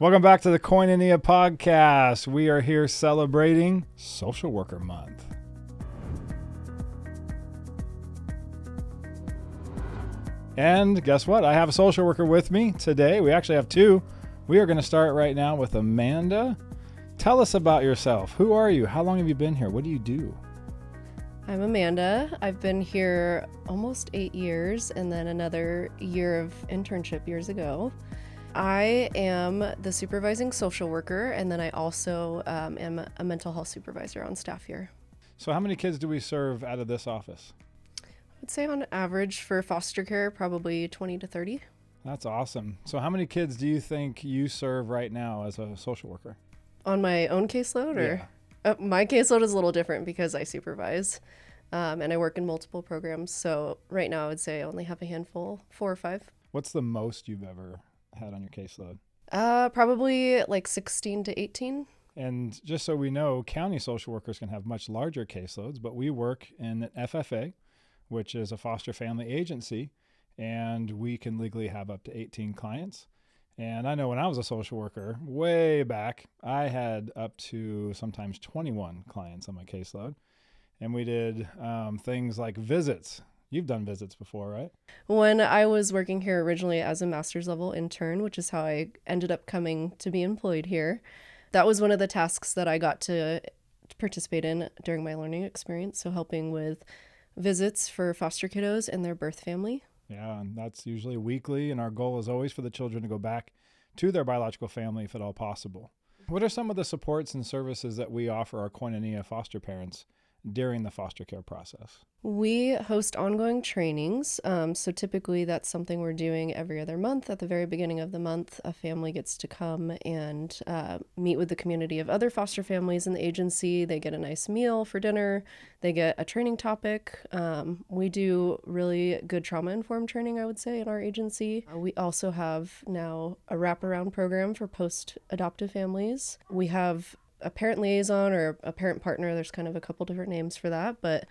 Welcome back to the Koinonia podcast. We are here celebrating Social Worker Month. And guess what? I have a social worker with me today. We actually have two. We are going to start right now with Amanda. Tell us about yourself. Who are you? How long have you been here? What do you do? I'm Amanda. I've been here almost 8 years and then another year of internship years ago. I am the supervising social worker, and then I also am a mental health supervisor on staff here. So how many kids do we serve out of this office? I'd say on average for foster care, probably 20 to 30. That's awesome. So how many kids do you think you serve right now as a social worker? On my own caseload? Or my caseload is a little different because I supervise and I work in multiple programs. So right now I would say I only have a handful, 4 or 5. What's the most you've ever had on your caseload? Probably like 16 to 18. And just so we know, county social workers can have much larger caseloads, but we work in an FFA, which is a foster family agency, and we can legally have up to 18 clients. And I know when I was a social worker way back, I had up to sometimes 21 clients on my caseload. And we did things like visits. You've done visits before, right? When I was working here originally as a master's level intern, which is how I ended up coming to be employed here, that was one of the tasks that I got to participate in during my learning experience. So helping with visits for foster kiddos and their birth family. Yeah, and that's usually weekly. And our goal is always for the children to go back to their biological family if at all possible. What are some of the supports and services that we offer our Koinonia foster parents during the foster care process? We host ongoing trainings. So typically that's something we're doing every other month. At the very beginning of the month, a family gets to come and meet with the community of other foster families in the agency. They get a nice meal for dinner. They get a training topic. We do really good trauma-informed training, I would say, in our agency. We also have now a wraparound program for post-adoptive families. We have a parent liaison or a parent partner. There's kind of a couple different names for that, but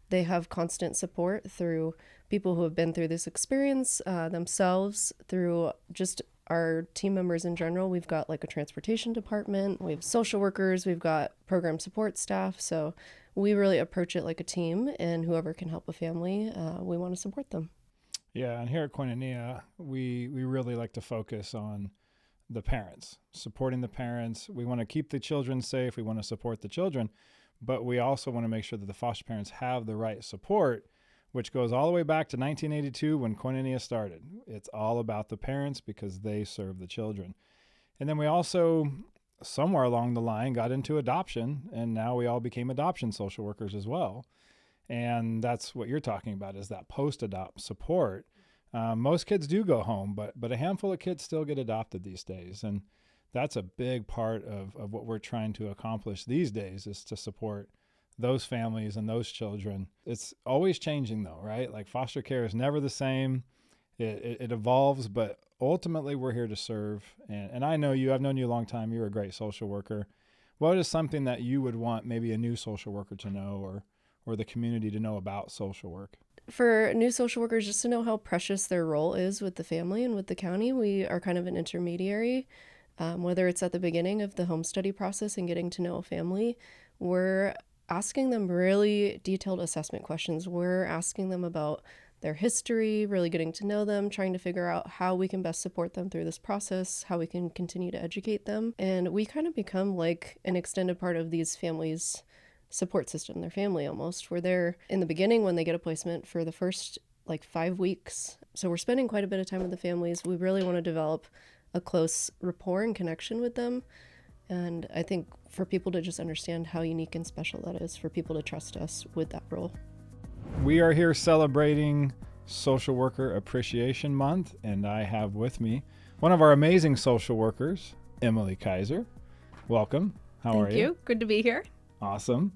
they have constant support through people who have been through this experience themselves, through just our team members in general. We've got like a transportation department, we have social workers, we've got program support staff. So we really approach it like a team, and whoever can help a family, we want to support them. Yeah, and here at Koinonia, we really like to focus on the parents, supporting the parents. We want to keep the children safe. We want to support the children, but we also want to make sure that the foster parents have the right support, which goes all the way back to 1982 when Koinonia started. It's all about the parents because they serve the children. And then we also, somewhere along the line, got into adoption, and now we all became adoption social workers as well. And that's what you're talking about, is that post-adopt support. Most kids do go home, but a handful of kids still get adopted these days. And that's a big part of what we're trying to accomplish these days, is to support those families and those children. It's always changing though, right? Like foster care is never the same. It evolves, but ultimately we're here to serve. And I know you, I've known you a long time. You're a great social worker. What is something that you would want maybe a new social worker to know, or the community to know about social work? For new social workers, just to know how precious their role is with the family and with the county. We are kind of an intermediary, whether it's at the beginning of the home study process and getting to know a family. We're asking them really detailed assessment questions. We're asking them about their history, really getting to know them, trying to figure out how we can best support them through this process, how we can continue to educate them. And we kind of become like an extended part of these families' support system, their family almost. We're there in the beginning when they get a placement for the first like 5 weeks. So we're spending quite a bit of time with the families. We really want to develop a close rapport and connection with them. And I think for people to just understand how unique and special that is, for people to trust us with that role. We are here celebrating Social Worker Appreciation Month, and I have with me one of our amazing social workers, Emily Kaiser. Welcome. How are you? Thank you. Good to be here. Awesome.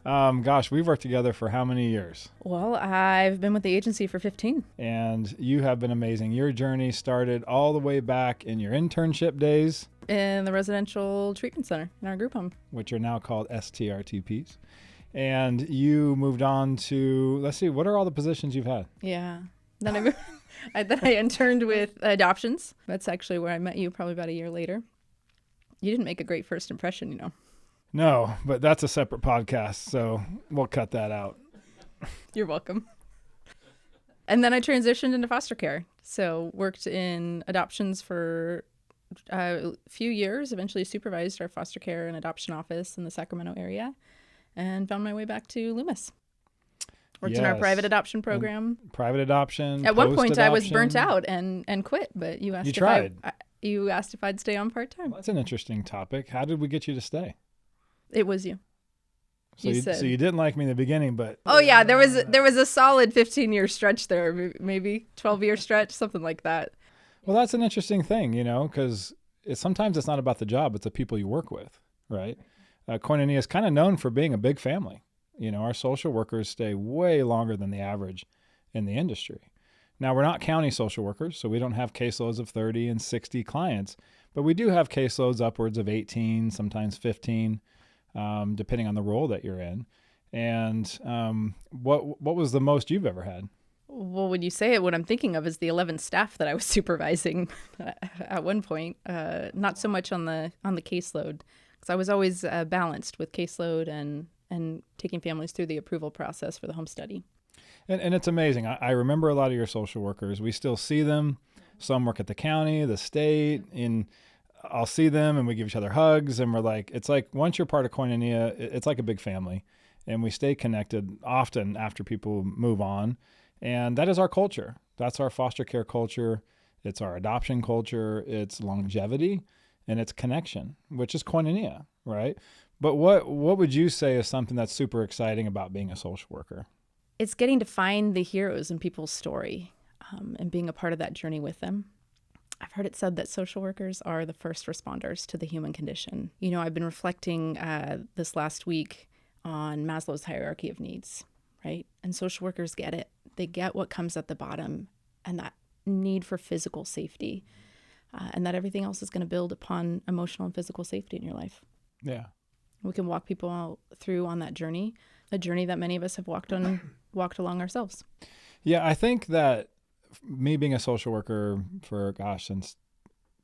Gosh, we've worked together for how many years? Well, I've been with the agency for 15. And you have been amazing. Your journey started all the way back in your internship days. In the residential treatment center in our group home. Which are now called STRTPs. And you moved on to, let's see, what are all the positions you've had? Yeah. Then I interned with adoptions. That's actually where I met you, probably about a year later. You didn't make a great first impression, you know. No, but that's a separate podcast, so we'll cut that out. You're welcome. And then I transitioned into foster care. So worked in adoptions for a few years, eventually supervised our foster care and adoption office in the Sacramento area, and found my way back to Loomis. Worked in our private adoption program. Private adoption. At one point, I was burnt out and quit, but you asked you asked if I'd stay on part-time. Well, that's an interesting topic. How did we get you to stay? It was you. So you didn't like me in the beginning, but oh yeah, there was a solid 15-year stretch there, maybe 12-year stretch, something like that. Well, that's an interesting thing, because sometimes it's not about the job; it's the people you work with, right? Koinonia is kind of known for being a big family. Our social workers stay way longer than the average in the industry. Now, we're not county social workers, so we don't have caseloads of 30 and 60 clients, but we do have caseloads upwards of 18, sometimes 15. Depending on the role that you're in. And what was the most you've ever had? Well, when you say it, what I'm thinking of is the 11 staff that I was supervising at one point. Not so much on the caseload, because I was always balanced with caseload and taking families through the approval process for the home study. And it's amazing. I remember a lot of your social workers. We still see them. Some work at the county, the state, I'll see them and we give each other hugs, and we're like, it's like once you're part of Koinonia, it's like a big family, and we stay connected often after people move on. And that is our culture. That's our foster care culture. It's our adoption culture. It's longevity and it's connection, which is Koinonia, right? But what would you say is something that's super exciting about being a social worker? It's getting to find the heroes in people's story and being a part of that journey with them. I've heard it said that social workers are the first responders to the human condition. I've been reflecting this last week on Maslow's hierarchy of needs, right? And social workers get it. They get what comes at the bottom, and that need for physical safety, and that everything else is going to build upon emotional and physical safety in your life. Yeah. We can walk people through on that journey, a journey that many of us have walked along ourselves. Yeah, I think that me being a social worker for, since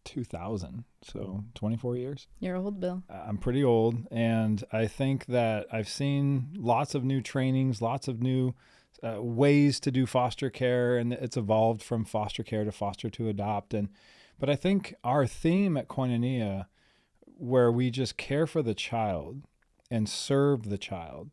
2000, so 24 years. You're old, Bill. I'm pretty old, and I think that I've seen lots of new trainings, lots of new ways to do foster care, and it's evolved from foster care to foster to adopt. But I think our theme at Koinonia, where we just care for the child and serve the child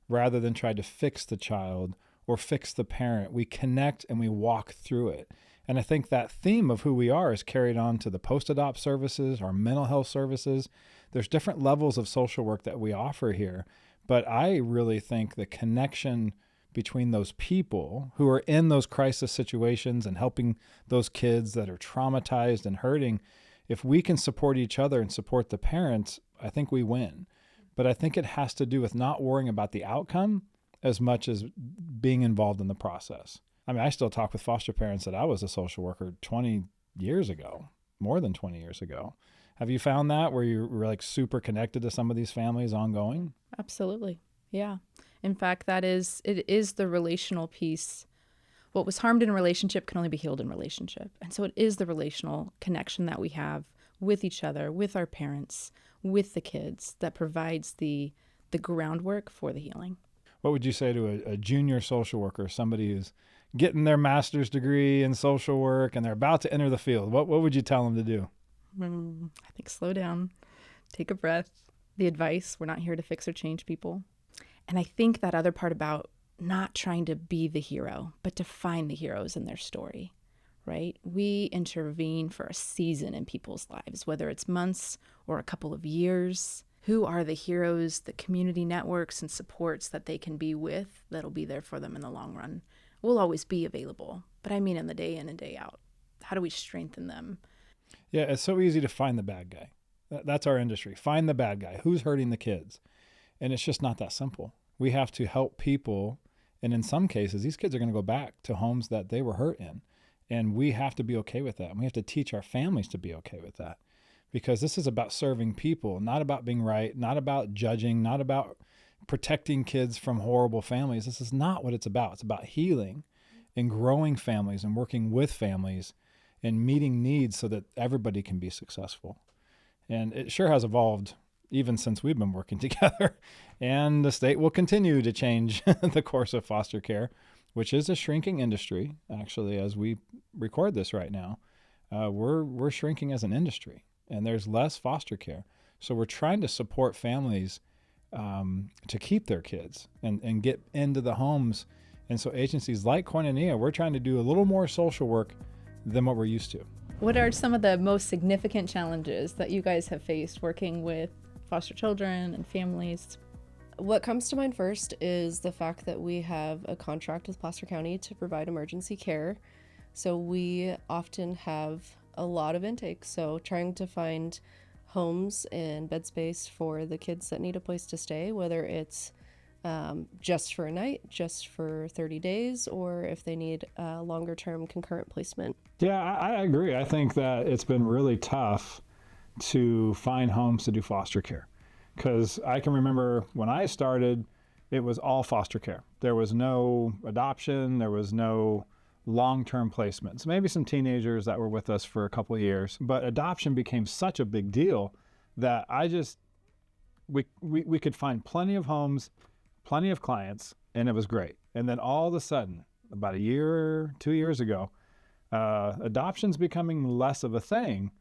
rather than try to fix the child or fix the parent, we connect and we walk through it. And I think that theme of who we are is carried on to the post-adopt services, our mental health services. There's different levels of social work that we offer here. But I really think the connection between those people who are in those crisis situations and helping those kids that are traumatized and hurting, if we can support each other and support the parents, I think we win. But I think it has to do with not worrying about the outcome as much as being involved in the process. I mean, I still talk with foster parents that I was a social worker 20 years ago, more than 20 years ago. Have you found that where you were like super connected to some of these families ongoing? Absolutely. Yeah. In fact, it is the relational piece. What was harmed in a relationship can only be healed in relationship. And so it is the relational connection that we have with each other, with our parents, with the kids that provides the groundwork for the healing. What would you say to a junior social worker, somebody who's getting their master's degree in social work and they're about to enter the field? What would you tell them to do? I think slow down, take a breath. The advice, we're not here to fix or change people. And I think that other part about not trying to be the hero, but to find the heroes in their story, right? We intervene for a season in people's lives, whether it's months or a couple of years. Who are the heroes, the community networks and supports that they can be with that'll be there for them in the long run? We'll always be available, but I mean in the day in and day out. How do we strengthen them? Yeah, it's so easy to find the bad guy. That's our industry. Find the bad guy. Who's hurting the kids? And it's just not that simple. We have to help people. And in some cases, these kids are going to go back to homes that they were hurt in. And we have to be okay with that. And we have to teach our families to be okay with that. Because this is about serving people, not about being right, not about judging, not about protecting kids from horrible families. This is not what it's about. It's about healing and growing families and working with families and meeting needs so that everybody can be successful. And it sure has evolved even since we've been working together. And the state will continue to change the course of foster care, which is a shrinking industry. Actually, as we record this right now, we're shrinking as an industry, and there's less foster care. So we're trying to support families to keep their kids and get into the homes. And so agencies like Koinonia, we're trying to do a little more social work than what we're used to. What are some of the most significant challenges that you guys have faced working with foster children and families? What comes to mind first is the fact that we have a contract with Placer County to provide emergency care. So we often have a lot of intakes. So trying to find homes and bed space for the kids that need a place to stay, whether it's just for a night, just for 30 days, or if they need a longer term concurrent placement. Yeah, I agree. I think that it's been really tough to find homes to do foster care, because I can remember when I started, it was all foster care. There was no adoption, there was no long-term placements, maybe some teenagers that were with us for a couple of years, but adoption became such a big deal that we could find plenty of homes, plenty of clients, and it was great. And then all of a sudden, about a year, 2 years ago, adoption's becoming less of a thing,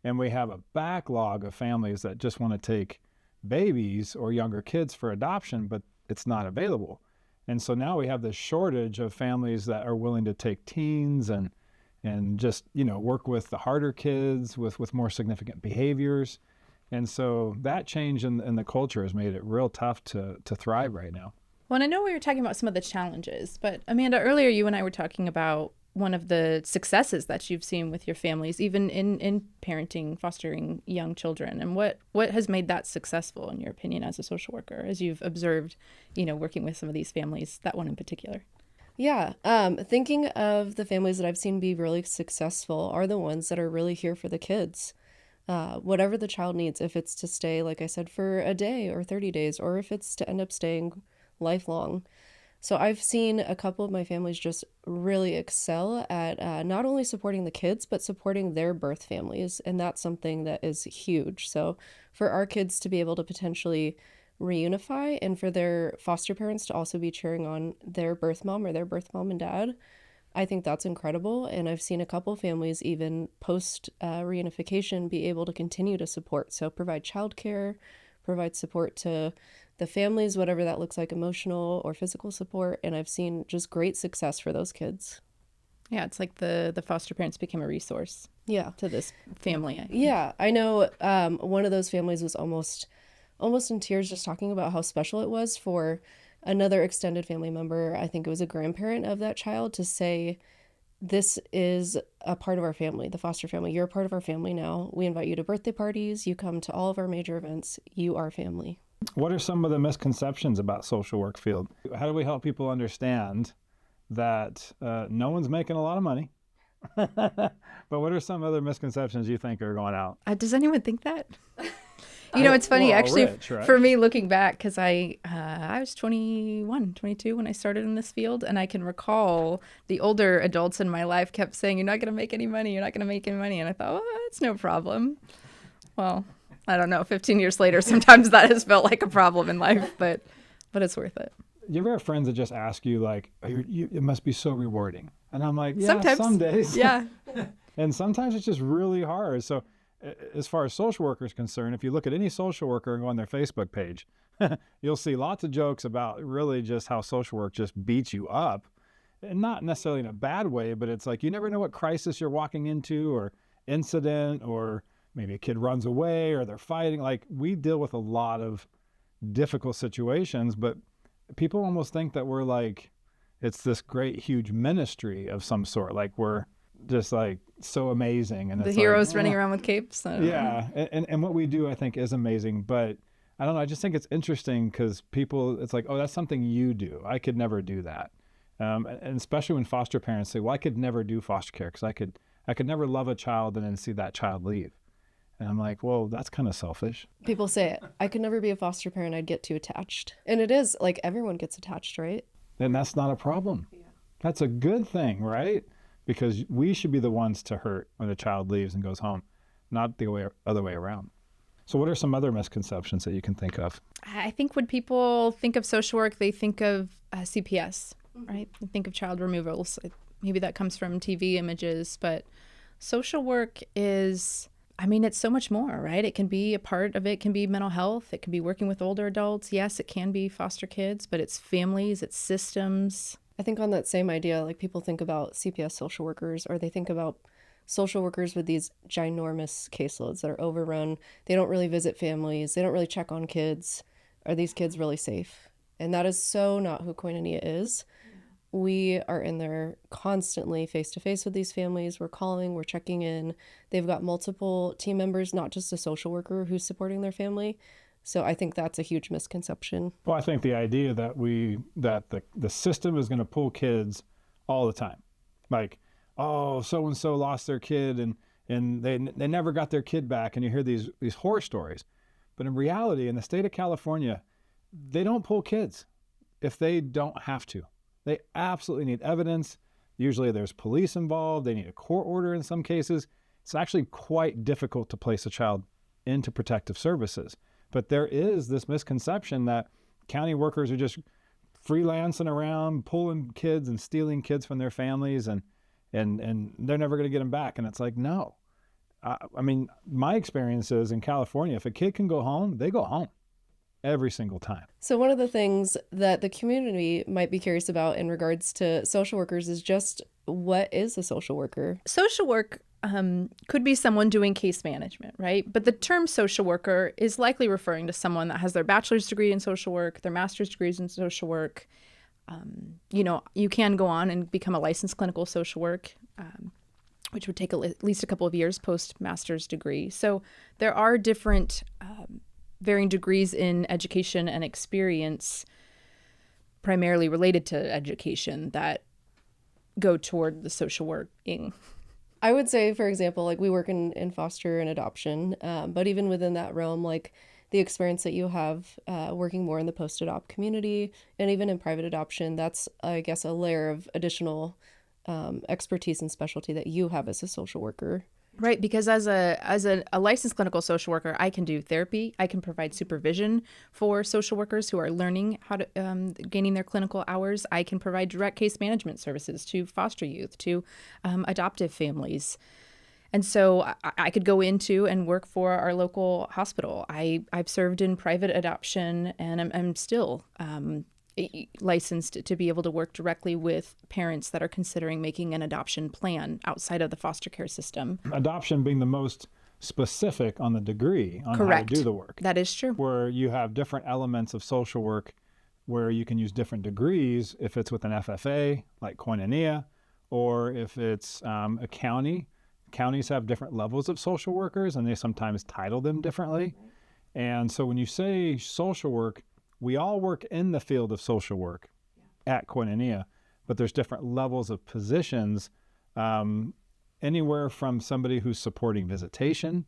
and we have a backlog of families that just want to take babies or younger kids for adoption, but it's not available. And so now we have this shortage of families that are willing to take teens and just, work with the harder kids with more significant behaviors. And so that change in the culture has made it real tough to thrive right now. Well, and I know we were talking about some of the challenges, but Amanda, earlier you and I were talking about one of the successes that you've seen with your families, even in parenting, fostering young children. And what has made that successful, in your opinion, as a social worker, as you've observed, working with some of these families, that one in particular? Yeah, thinking of the families that I've seen be really successful are the ones that are really here for the kids. Whatever the child needs, if it's to stay, like I said, for a day or 30 days, or if it's to end up staying lifelong. So I've seen a couple of my families just really excel at not only supporting the kids, but supporting their birth families. And that's something that is huge. So for our kids to be able to potentially reunify, and for their foster parents to also be cheering on their birth mom or their birth mom and dad, I think that's incredible. And I've seen a couple families even post reunification be able to continue to support. So provide childcare, provide support to the families, whatever that looks like, emotional or physical support. And I've seen just great success for those kids. Yeah, it's like the foster parents became a resource to this family. Yeah, I know one of those families was almost in tears just talking about how special it was for another extended family member. I think it was a grandparent of that child, to say, this is a part of our family, the foster family. You're a part of our family now. We invite you to birthday parties. You come to all of our major events. You are family. What are some of the misconceptions about social work field? How do we help people understand that no one's making a lot of money? But what are some other misconceptions you think are going out? Does anyone think that? It's funny, actually, rich, right? For me, looking back, because I was 21, 22 when I started in this field, and I can recall the older adults in my life kept saying, you're not going to make any money, you're not going to make any money. And I thought, well, it's no problem. Well, I don't know, 15 years later, sometimes that has felt like a problem in life, but it's worth it. You ever have friends that just ask you, like, it must be so rewarding? And I'm like, yeah, sometimes. Some days. Yeah. And sometimes it's just really hard. So as far as social workers are concerned, if you look at any social worker and go on their Facebook page, you'll see lots of jokes about really just how social work just beats you up. And not necessarily in a bad way, but it's like you never know what crisis you're walking into, or incident, or maybe a kid runs away, or they're fighting. Like, we deal with a lot of difficult situations, but people almost think that we're like, it's this great, huge ministry of some sort. Like, we're just like so amazing. And the it's heroes like, running around with capes. Yeah. And what we do, I think, is amazing. But I don't know. I just think it's interesting because people, it's like, oh, that's something you do. I could never do that. And especially when foster parents say, well, I could never do foster care because I could never love a child and then see that child leave. And I'm like, well, that's kind of selfish. People say it. I could never be a foster parent. I'd get too attached. And it is like everyone gets attached, right? And that's not a problem. Yeah. That's a good thing, right? Because we should be the ones to hurt when a child leaves and goes home, not the other way around. So what are some other misconceptions that you can think of? I think when people think of social work, they think of CPS, right? They think of child removals. Maybe that comes from TV images, but social work is, I mean, it's so much more, right? It can be a part of it, can be mental health. It can be working with older adults. Yes, it can be foster kids, but it's families, it's systems. I think on that same idea, like people think about CPS social workers, or they think about social workers with these ginormous caseloads that are overrun. They don't really visit families. They don't really check on kids. Are these kids really safe? And that is so not who Koinonia is. We are in there constantly face to face with these families. We're calling, we're checking in. They've got multiple team members, not just a social worker who's supporting their family. So I think that's a huge misconception. Well, I think the idea that the system is going to pull kids all the time, like, oh, so and so lost their kid and they never got their kid back, and you hear these horror stories. But in reality, in the state of California, they don't pull kids if they don't have to. They absolutely need evidence. Usually there's police involved. They need a court order in some cases. It's actually quite difficult to place a child into protective services. But there is this misconception that county workers are just freelancing around, pulling kids and stealing kids from their families, and they're never going to get them back. And it's like, no. I mean, my experience is in California, if a kid can go home, they go home every single time. So one of the things that the community might be curious about in regards to social workers is just, what is a social worker? Social work could be someone doing case management, right? But the term social worker is likely referring to someone that has their bachelor's degree in social work, their master's degrees in social work. You can go on and become a licensed clinical social work, which would take at least a couple of years post-master's degree. So there are different varying degrees in education and experience, primarily related to education, that go toward the social working. I would say, for example, like we work in foster and adoption, but even within that realm, like the experience that you have working more in the post-adopt community and even in private adoption, that's, I guess, a layer of additional expertise and specialty that you have as a social worker. Right, because as a licensed clinical social worker, I can do therapy. I can provide supervision for social workers who are learning how to gaining their clinical hours. I can provide direct case management services to foster youth, to adoptive families. And so I could go into and work for our local hospital. I've served in private adoption, and I'm still licensed to be able to work directly with parents that are considering making an adoption plan outside of the foster care system. Adoption being the most specific on the degree on Correct. How to do the work. That is true. Where you have different elements of social work where you can use different degrees if it's with an FFA, like Koinonia, or if it's a county. Counties have different levels of social workers, and they sometimes title them differently. And so when you say social work, we all work in the field of social work at Koinonia, but there's different levels of positions, anywhere from somebody who's supporting visitation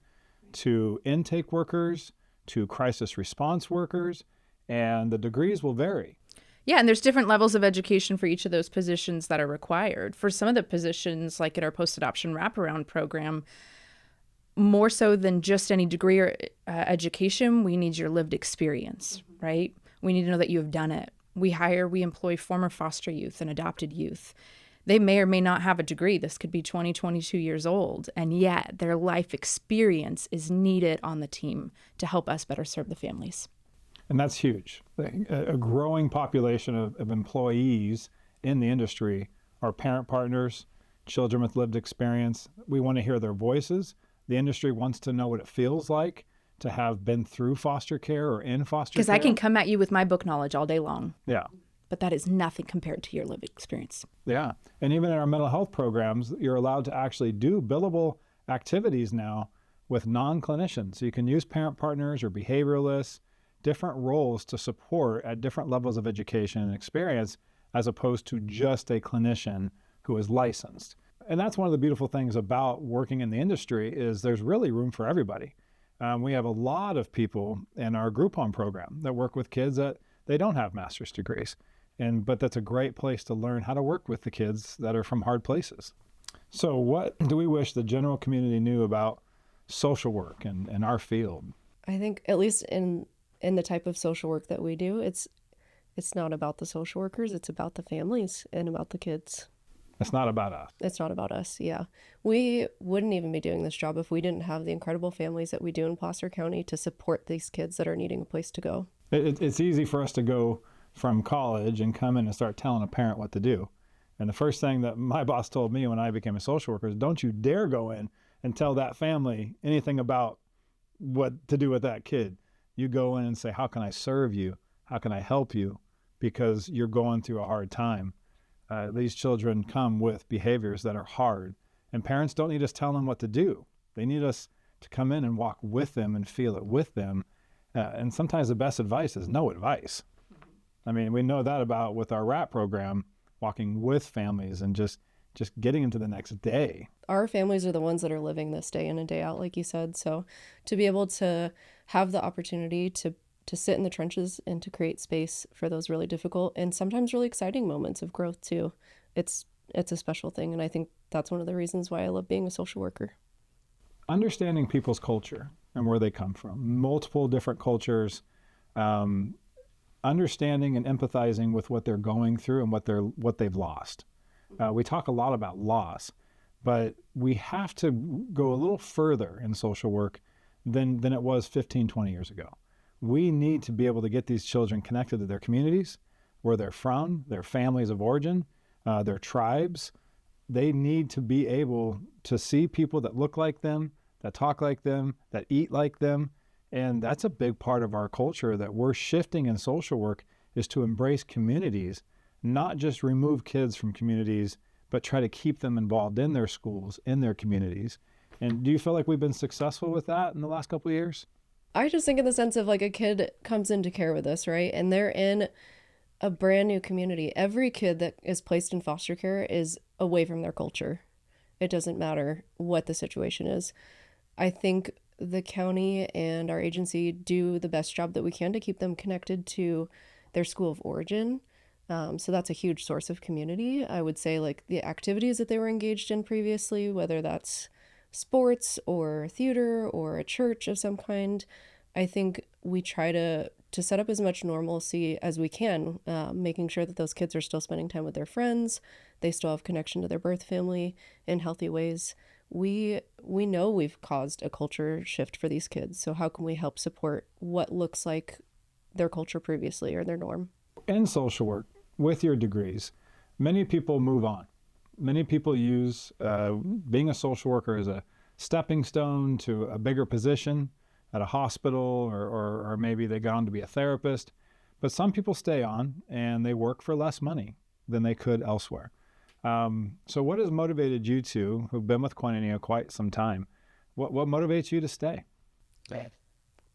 to intake workers to crisis response workers, and the degrees will vary. Yeah, and there's different levels of education for each of those positions that are required. For some of the positions, like in our post-adoption wraparound program, more so than just any degree or education, we need your lived experience, right? We need to know that you have done it. We employ former foster youth and adopted youth. They may or may not have a degree. This could be 20, 22 years old, and yet their life experience is needed on the team to help us better serve the families. And that's huge. A growing population of employees in the industry are parent partners, children with lived experience. We want to hear their voices. The industry wants to know what it feels like to have been through foster care or in foster care. Because I can come at you with my book knowledge all day long. Yeah. But that is nothing compared to your lived experience. Yeah. And even in our mental health programs, you're allowed to actually do billable activities now with non-clinicians. So you can use parent partners or behavioralists, different roles to support at different levels of education and experience, as opposed to just a clinician who is licensed. And that's one of the beautiful things about working in the industry is there's really room for everybody. We have a lot of people in our group home program that work with kids that they don't have master's degrees, but that's a great place to learn how to work with the kids that are from hard places. So what do we wish the general community knew about social work and our field? I think at least in the type of social work that we do, it's not about the social workers, it's about the families and about the kids. It's not about us. It's not about us, yeah. We wouldn't even be doing this job if we didn't have the incredible families that we do in Placer County to support these kids that are needing a place to go. It's easy for us to go from college and come in and start telling a parent what to do. And the first thing that my boss told me when I became a social worker is, don't you dare go in and tell that family anything about what to do with that kid. You go in and say, how can I serve you? How can I help you? Because you're going through a hard time. These children come with behaviors that are hard, and parents don't need us telling them what to do. They need us to come in and walk with them and feel it with them. And sometimes the best advice is no advice. I mean, we know that about with our RAP program, walking with families and just getting into the next day. Our families are the ones that are living this day in and day out, like you said. So to be able to have the opportunity to sit in the trenches and to create space for those really difficult and sometimes really exciting moments of growth too, it's a special thing. And I think that's one of the reasons why I love being a social worker. Understanding people's culture and where they come from, multiple different cultures, understanding and empathizing with what they're going through and what they've lost. We talk a lot about loss, but we have to go a little further in social work than it was 15, 20 years ago. We need to be able to get these children connected to their communities, where they're from, their families of origin, their tribes. They need to be able to see people that look like them, that talk like them, that eat like them. And that's a big part of our culture that we're shifting in social work, is to embrace communities, not just remove kids from communities, but try to keep them involved in their schools, in their communities. And do you feel like we've been successful with that in the last couple of years? I just think in the sense of like a kid comes into care with us, right? And they're in a brand new community. Every kid that is placed in foster care is away from their culture. It doesn't matter what the situation is. I think the county and our agency do the best job that we can to keep them connected to their school of origin. So that's a huge source of community. I would say like the activities that they were engaged in previously, whether that's sports or theater or a church of some kind, I think we try to set up as much normalcy as we can, making sure that those kids are still spending time with their friends, they still have connection to their birth family in healthy ways. We know we've caused a culture shift for these kids, so how can we help support what looks like their culture previously or their norm? In social work, with your degrees, many people move on. Many people use being a social worker as a stepping stone to a bigger position at a hospital, or maybe they go on to be a therapist. But some people stay on and they work for less money than they could elsewhere. So what has motivated you two, who've been with Koinonia quite some time, what motivates you to stay?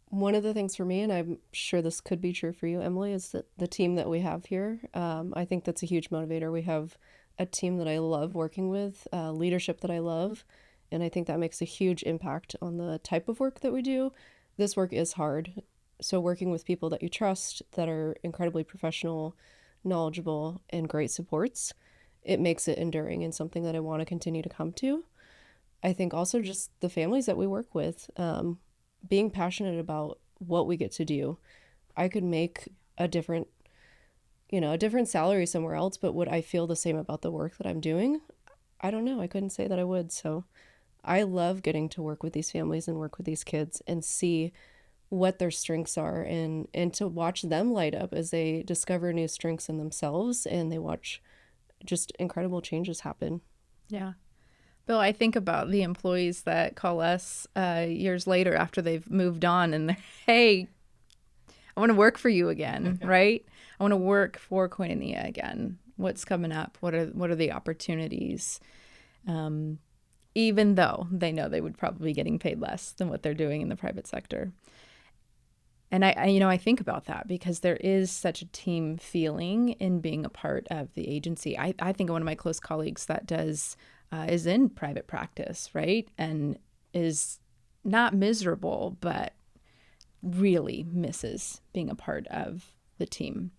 One of the things for me, and I'm sure this could be true for you, Emily, is that the team that we have here, I think that's a huge motivator. We have a team that I love working with, leadership that I love, and I think that makes a huge impact on the type of work that we do. This work is hard, so working with people that you trust, that are incredibly professional, knowledgeable, and great supports, it makes it enduring and something that I want to continue to come to. I think also just the families that we work with, being passionate about what we get to do. I could make a different salary somewhere else, but would I feel the same about the work that I'm doing? I don't know. I couldn't say that I would. So I love getting to work with these families and work with these kids and see what their strengths are, and to watch them light up as they discover new strengths in themselves and they watch just incredible changes happen. Yeah. Bill, I think about the employees that call us years later after they've moved on and they're, hey, I want to work for you again, right? I want to work for Koinonia again. What's coming up? What are the opportunities? Even though they know they would probably be getting paid less than what they're doing in the private sector. And I think about that because there is such a team feeling in being a part of the agency. I think of one of my close colleagues that is in private practice, right? And is not miserable, but really misses being a part of the team.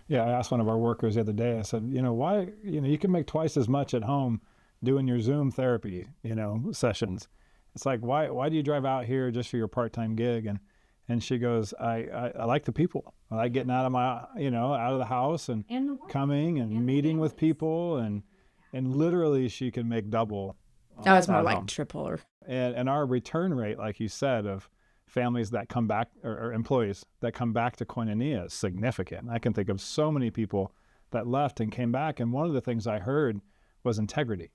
Yeah, I asked one of our workers the other day, I said, why, you can make twice as much at home doing your Zoom therapy, sessions. It's like, why do you drive out here just for your part-time gig? And And she goes, I like the people. I like getting out of out of the house and coming and meeting with people, and literally she can make double. Oh, it's more at like home. triple or And our return rate, like you said, of families that come back, or employees that come back to Koinonia is significant. I can think of so many people that left and came back. And one of the things I heard was integrity.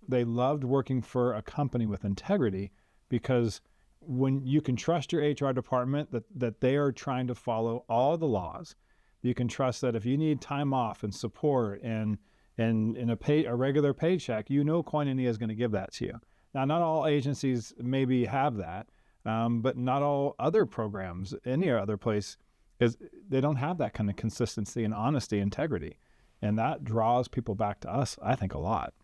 They loved working for a company with integrity, because when you can trust your HR department that they are trying to follow all the laws, you can trust that if you need time off and support and in a regular paycheck, Koinonia is going to give that to you. Now, not all agencies maybe have that, but not all other programs, any other place, they don't have that kind of consistency and honesty, integrity. And that draws people back to us, I think, a lot.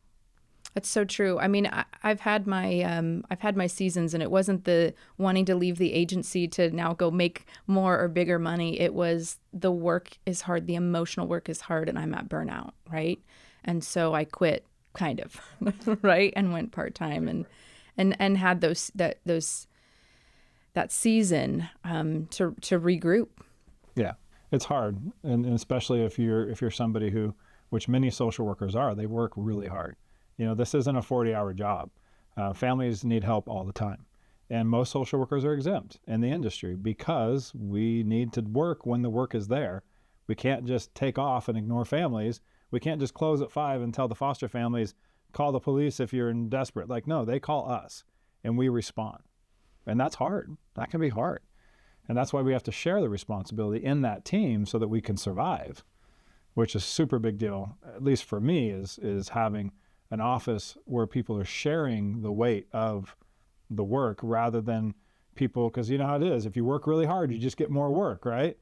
That's so true. I mean, I've had my seasons, and it wasn't the wanting to leave the agency to now go make more or bigger money. It was the work is hard, the emotional work is hard, and I'm at burnout, right? And so I quit, kind of, right, and went part time, and had that season to regroup. Yeah, it's hard, and especially if you're somebody who, which many social workers are, they work really hard. This isn't a 40-hour job. Families need help all the time. And most social workers are exempt in the industry because we need to work when the work is there. We can't just take off and ignore families. We can't just close at 5 and tell the foster families, call the police if you're in desperate. Like, no, they call us and we respond. And that's hard. That can be hard. And that's why we have to share the responsibility in that team so that we can survive, which is a super big deal, at least for me, is having an office where people are sharing the weight of the work rather than people, because you know how it is. If you work really hard, you just get more work, right?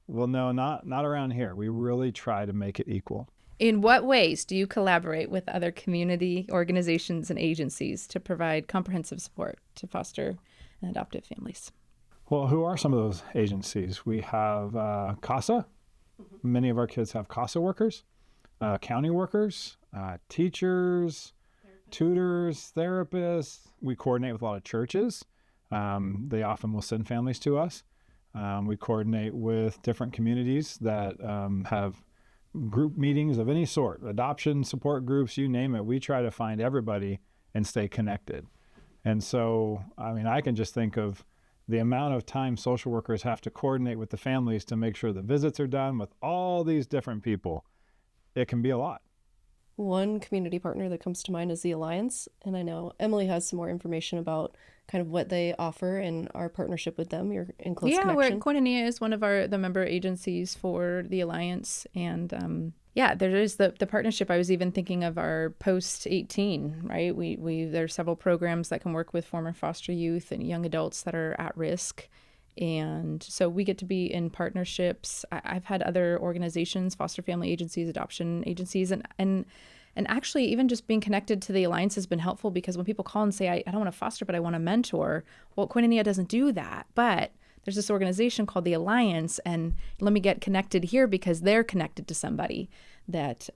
Well, no, not around here. We really try to make it equal. In what ways do you collaborate with other community organizations and agencies to provide comprehensive support to foster and adoptive families? Well, who are some of those agencies? We have CASA. Many of our kids have CASA workers, county workers, teachers, tutors, therapists. We coordinate with a lot of churches. They often will send families to us. We coordinate with different communities that have group meetings of any sort, adoption support groups, you name it. We try to find everybody and stay connected. And so, I can just think of the amount of time social workers have to coordinate with the families to make sure the visits are done with all these different people. It can be a lot. One community partner that comes to mind is the Alliance, and I know Emily has some more information about kind of what they offer and our partnership with them. You're in close connection. Koinonia is one of the member agencies for the Alliance, and there is the partnership. I was even thinking of our post 18, right? There's several programs that can work with former foster youth and young adults that are at risk. And so we get to be in partnerships. I've had other organizations, foster family agencies, adoption agencies, and actually even just being connected to the Alliance has been helpful, because when people call and say, I don't want to foster, but I want to mentor, well, Koinonia doesn't do that. But there's this organization called the Alliance, and let me get connected here because they're connected to somebody that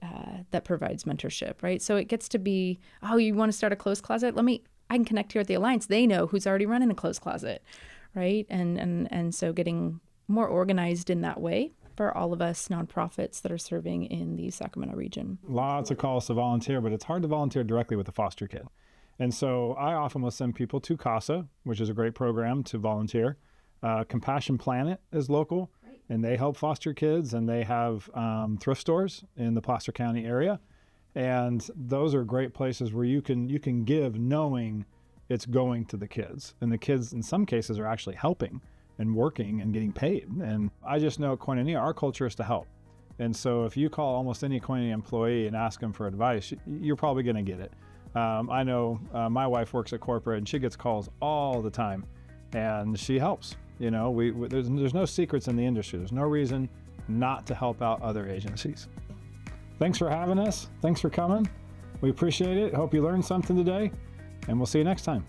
provides mentorship, right? So it gets to be, oh, you want to start a closed closet? I can connect here at the Alliance. They know who's already running a closed closet. Right. And so getting more organized in that way for all of us nonprofits that are serving in the Sacramento region. Lots of calls to volunteer, but it's hard to volunteer directly with a foster kid. And so I often will send people to CASA, which is a great program to volunteer. Compassion Planet is local, and they help foster kids, and they have thrift stores in the Placer County area. And those are great places where you can give knowing it's going to the kids, and the kids in some cases are actually helping and working and getting paid. And I just know at Koinonia, our culture is to help. And so if you call almost any Koinonia employee and ask them for advice, you're probably going to get it. I know my wife works at corporate, and she gets calls all the time, and she helps. There's no secrets in the industry. There's no reason not to help out other agencies. Thanks for having us. Thanks for coming. We appreciate it. Hope you learned something today. And we'll see you next time.